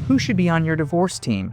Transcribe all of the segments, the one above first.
Who should be on your divorce team?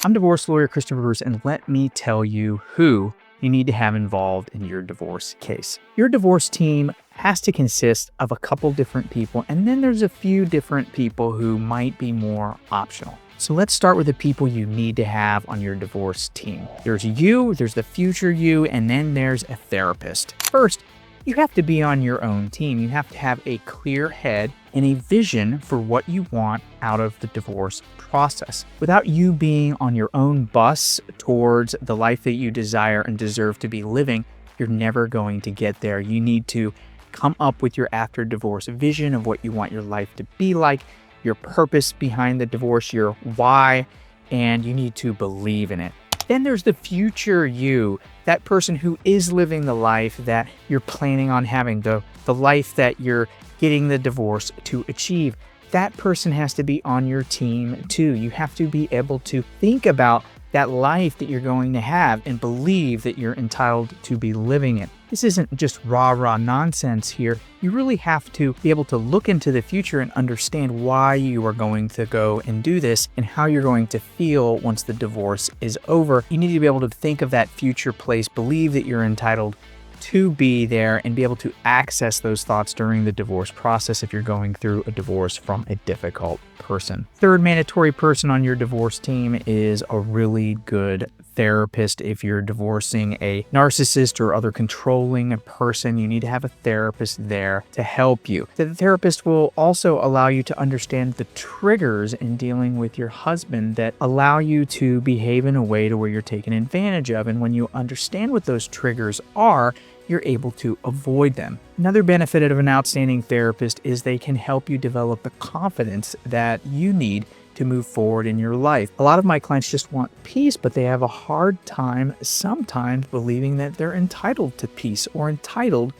I'm divorce lawyer Christopher Bruce, and let me tell you who you need to have involved in your divorce case. Your divorce team has to consist of a couple different people, and then there's a few different people who might be more optional. So let's start with the people you need to have on your divorce team. There's you, there's the future you, and then there's a therapist. First, you have to be on your own team. You have to have a clear head and a vision for what you want out of the divorce process. Without you being on your own bus towards the life that you desire and deserve to be living, you're never going to get there. You need to come up with your after divorce vision of what you want your life to be like, your purpose behind the divorce, your why, and you need to believe in it. Then there's the future you, that person who is living the life that you're planning on having, the life that you're getting the divorce to achieve. That person has to be on your team too. You have to be able to think about that life that you're going to have and believe that you're entitled to be living it. This isn't just rah-rah nonsense here. You really have to be able to look into the future and understand why you are going to go and do this and how you're going to feel once the divorce is over. You need to be able to think of that future place, believe that you're entitled to be there, and be able to access those thoughts during the divorce process if you're going through a divorce from a difficult person. Third mandatory person on your divorce team is a really good therapist. If you're divorcing a narcissist or other controlling person, you need to have a therapist there to help you. The therapist will also allow you to understand the triggers in dealing with your husband that allow you to behave in a way to where you're taken advantage of. And when you understand what those triggers are, you're able to avoid them. Another benefit of an outstanding therapist is they can help you develop the confidence that you need to move forward in your life. A lot of my clients just want peace, but they have a hard time sometimes believing that they're entitled to peace or entitled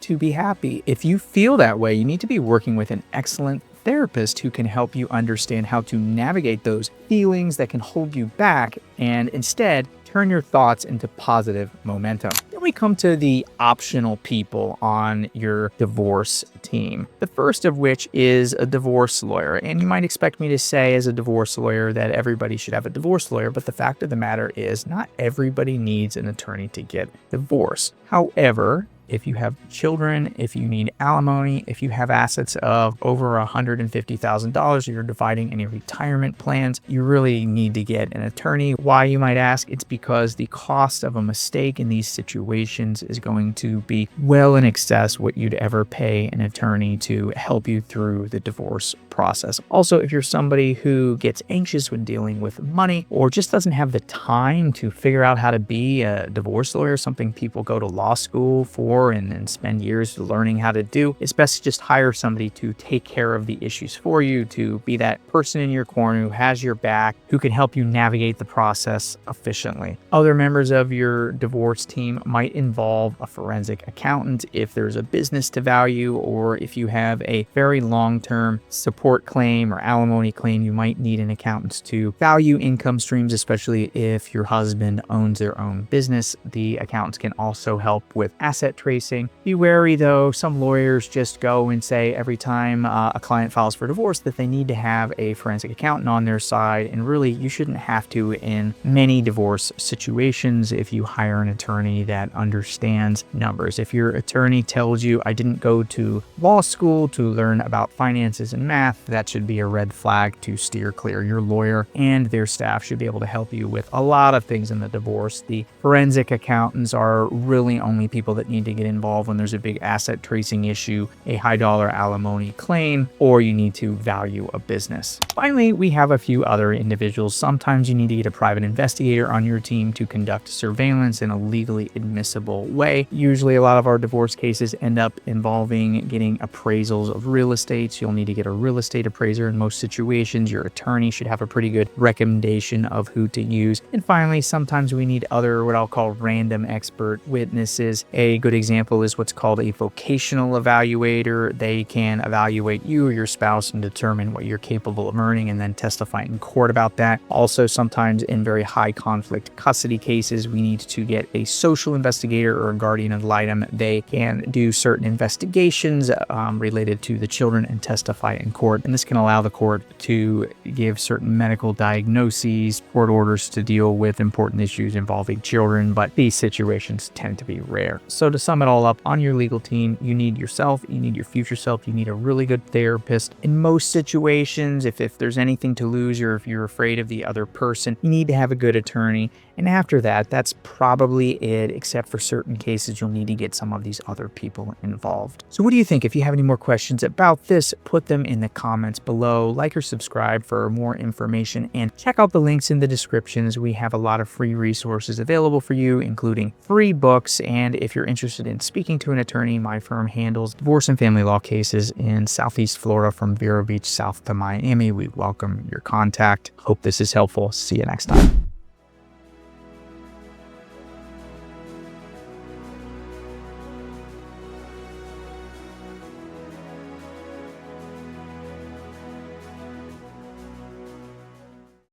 to be happy. If you feel that way, you need to be working with an excellent therapist who can help you understand how to navigate those feelings that can hold you back and instead turn your thoughts into positive momentum. Then we come to the optional people on your divorce team. The first of which is a divorce lawyer. And you might expect me to say as a divorce lawyer that everybody should have a divorce lawyer, but the fact of the matter is not everybody needs an attorney to get divorced. However, if you have children, if you need alimony, if you have assets of over $150,000, or you're dividing any retirement plans, you really need to get an attorney. Why, you might ask? It's because the cost of a mistake in these situations is going to be well in excess what you'd ever pay an attorney to help you through the divorce process. Also, if you're somebody who gets anxious when dealing with money or just doesn't have the time to figure out how to be a divorce lawyer, something people go to law school for and spend years learning how to do, it's best to just hire somebody to take care of the issues for you, to be that person in your corner who has your back, who can help you navigate the process efficiently. Other members of your divorce team might involve a forensic accountant if there's a business to value, or if you have a very long-term support claim or alimony claim, you might need an accountant to value income streams, especially if your husband owns their own business. The accountants can also help with asset tracing. Be wary though, some lawyers just go and say every time a client files for divorce that they need to have a forensic accountant on their side, and really you shouldn't have to in many divorce situations if you hire an attorney that understands numbers. If your attorney tells you, I didn't go to law school to learn about finances and math, that should be a red flag to steer clear. Your lawyer and their staff should be able to help you with a lot of things in the divorce. The forensic accountants are really only people that need to get involved when there's a big asset tracing issue, a high dollar alimony claim, or you need to value a business. Finally, we have a few other individuals. Sometimes you need to get a private investigator on your team to conduct surveillance in a legally admissible way. Usually a lot of our divorce cases end up involving getting appraisals of real estate. So you'll need to get a real estate appraiser in most situations. Your attorney should have a pretty good recommendation of who to use. And finally, sometimes we need other what I'll call random expert witnesses. A good example is what's called a vocational evaluator. They can evaluate you or your spouse and determine what you're capable of earning and then testify in court about that. Also, sometimes in very high conflict custody cases, we need to get a social investigator or a guardian ad litem. They can do certain investigations related to the children and testify in court. And this can allow the court to give certain medical diagnoses, court orders to deal with important issues involving children, but these situations tend to be rare. So to sum it all up, on your legal team, you need yourself, you need your future self, you need a really good therapist. In most situations, if there's anything to lose or if you're afraid of the other person, you need to have a good attorney. And after that, that's probably it, except for certain cases, you'll need to get some of these other people involved. So what do you think? If you have any more questions about this, put them in the comments below. Like or subscribe for more information and check out the links in the descriptions. We have a lot of free resources available for you, including free books. And if you're interested in speaking to an attorney, my firm handles divorce and family law cases in Southeast Florida from Vero Beach south to Miami. We welcome your contact. Hope this is helpful. See you next time.